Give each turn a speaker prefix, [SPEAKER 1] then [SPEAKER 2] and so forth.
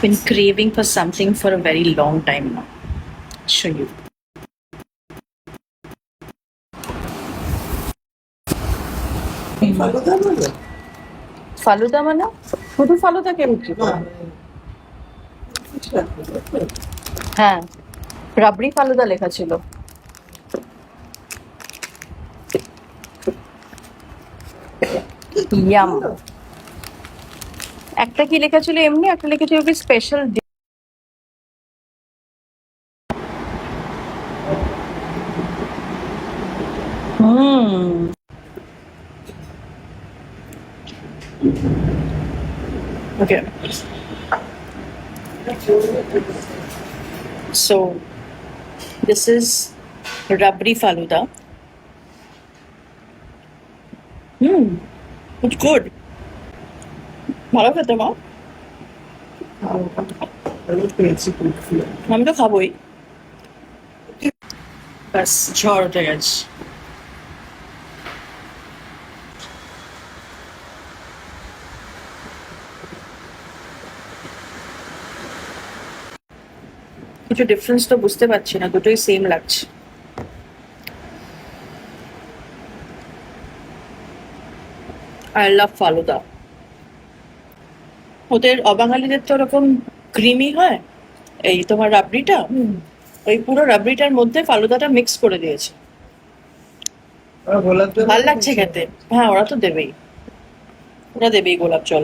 [SPEAKER 1] Been craving for something for a very long time now. Show you. Falooda মানে শুধু ফালুদা কেমন? হ্যাঁ, রাবড়ি ফালুদা লেখা ছিল। ইয়াম। একটা কি লেখা ছিল এমনি, একটা লেখা ছিল কি special. Okay. So this is rabri faluda. It's good. ভালো খেতে মা। আমি তো খাবোই। ব্যাস ঝড় উঠে গেছে। কিছু ডিফারেন্স তো বুঝতে পারছি না, দুটোই সেম লাগছে। I love falooda. ওদের অবাঙালিদের তো ওরকম ক্রিমি হয় এই তোমার রাবড়িটা, ওই পুরো রাবড়িটার মধ্যে ফালুদাটা মিক্স করে দিয়েছে, ভাল লাগছে খেতে। হ্যাঁ ওরা তো দেবেই, ওরা দেবেই গোলাপ জল।